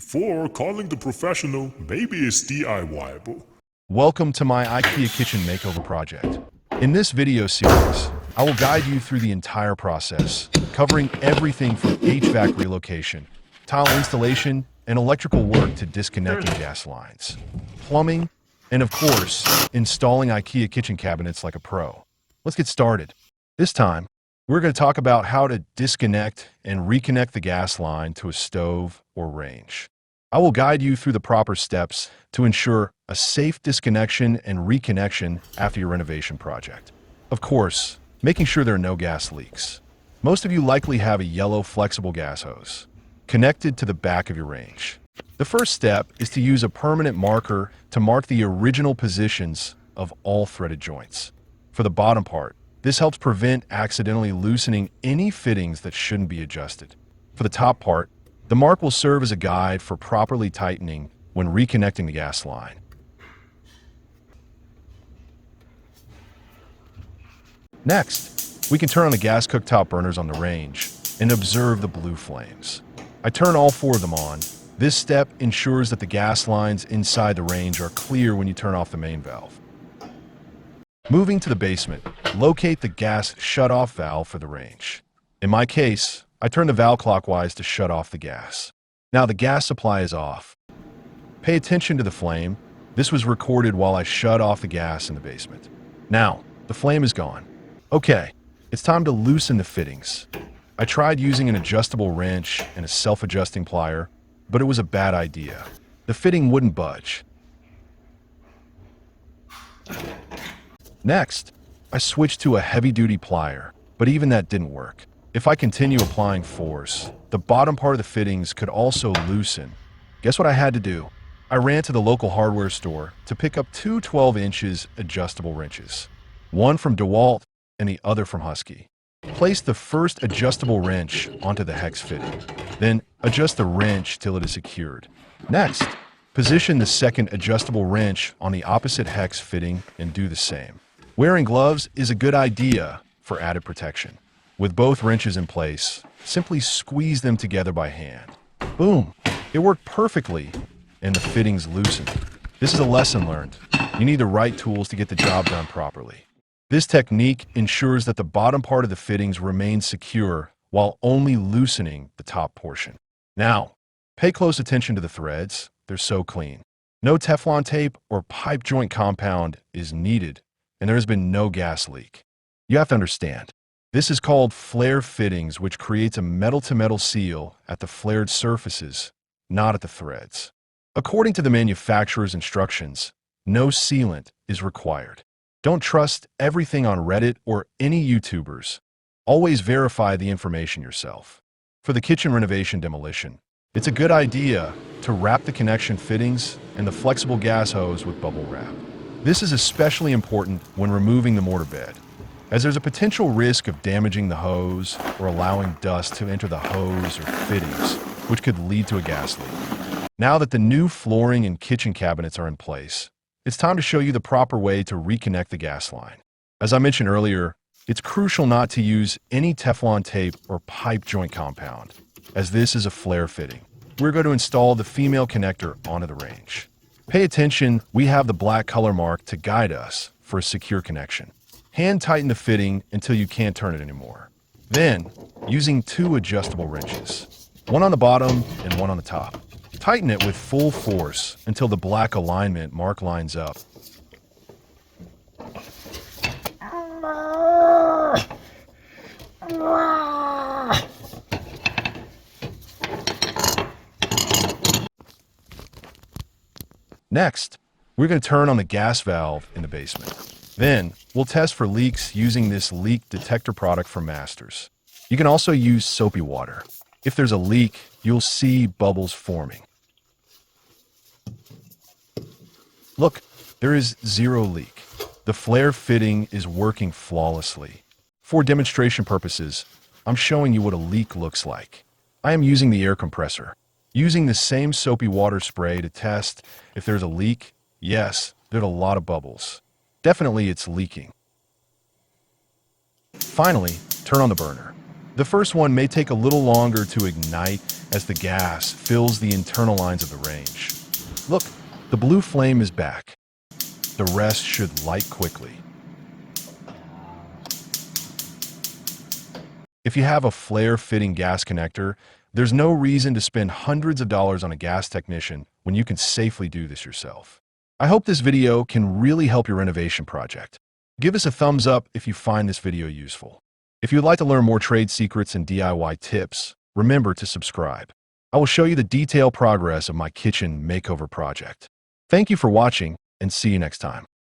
Before calling the professional, maybe it's DIYable. Welcome to my IKEA Kitchen makeover project. In this video series, I will guide you through the entire process, covering everything from HVAC relocation, tile installation, and electrical work to disconnecting gas lines, plumbing, and of course, installing IKEA kitchen cabinets like a pro. Let's get started. This time, we're going to talk about how to disconnect and reconnect the gas line to a stove or range. I will guide you through the proper steps to ensure a safe disconnection and reconnection after your renovation project. Of course, making sure there are no gas leaks. Most of you likely have a yellow flexible gas hose connected to the back of your range. The first step is to use a permanent marker to mark the original positions of all threaded joints. For the bottom part, this helps prevent accidentally loosening any fittings that shouldn't be adjusted. For the top part, the mark will serve as a guide for properly tightening when reconnecting the gas line. Next, we can turn on the gas cooktop burners on the range and observe the blue flames. I turn all four of them on. This step ensures that the gas lines inside the range are clear when you turn off the main valve. Moving to the basement, locate the gas shut-off valve for the range. In my case, I turn the valve clockwise to shut off the gas. Now the gas supply is off. Pay attention to the flame. This was recorded while I shut off the gas in the basement. Now, the flame is gone. Okay, it's time to loosen the fittings. I tried using an adjustable wrench and a self-adjusting plier, but it was a bad idea. The fitting wouldn't budge. Next, I switched to a heavy-duty plier, but even that didn't work. If I continue applying force, the bottom part of the fittings could also loosen. Guess what I had to do? I ran to the local hardware store to pick up two 12-inch adjustable wrenches, one from DeWalt and the other from Husky. Place the first adjustable wrench onto the hex fitting, then adjust the wrench till it is secured. Next, position the second adjustable wrench on the opposite hex fitting and do the same. Wearing gloves is a good idea for added protection. With both wrenches in place, simply squeeze them together by hand. Boom! It worked perfectly, and the fittings loosened. This is a lesson learned. You need the right tools to get the job done properly. This technique ensures that the bottom part of the fittings remains secure while only loosening the top portion. Now, pay close attention to the threads. They're so clean. No Teflon tape or pipe joint compound is needed, and there has been no gas leak. You have to understand, this is called flare fittings, which creates a metal-to-metal seal at the flared surfaces, not at the threads. According to the manufacturer's instructions, no sealant is required. Don't trust everything on Reddit or any YouTubers. Always verify the information yourself. For the kitchen renovation demolition, it's a good idea to wrap the connection fittings and the flexible gas hose with bubble wrap. This is especially important when removing the mortar bed, as there's a potential risk of damaging the hose or allowing dust to enter the hose or fittings, which could lead to a gas leak. Now that the new flooring and kitchen cabinets are in place, it's time to show you the proper way to reconnect the gas line. As I mentioned earlier, it's crucial not to use any Teflon tape or pipe joint compound, as this is a flare fitting. We're going to install the female connector onto the range. Pay attention, we have the black color mark to guide us for a secure connection. Hand tighten the fitting until you can't turn it anymore. Then, using two adjustable wrenches, one on the bottom and one on the top, tighten it with full force until the black alignment mark lines up. Next, we're going to turn on the gas valve in the basement. Then, we'll test for leaks using this leak detector product from Masters. You can also use soapy water. If there's a leak, you'll see bubbles forming. Look, there is zero leak. The flare fitting is working flawlessly. For demonstration purposes, I'm showing you what a leak looks like. I am using the air compressor. Using the same soapy water spray to test if there's a leak. Yes, there's a lot of bubbles. Definitely it's leaking. Finally, turn on the burner. The first one may take a little longer to ignite as the gas fills the internal lines of the range. Look, the blue flame is back. The rest should light quickly. If you have a flare-fitting gas connector, there's no reason to spend hundreds of dollars on a gas technician when you can safely do this yourself. I hope this video can really help your renovation project. Give us a thumbs up if you find this video useful. If you'd like to learn more trade secrets and DIY tips, remember to subscribe. I will show you the detailed progress of my kitchen makeover project. Thank you for watching, and see you next time.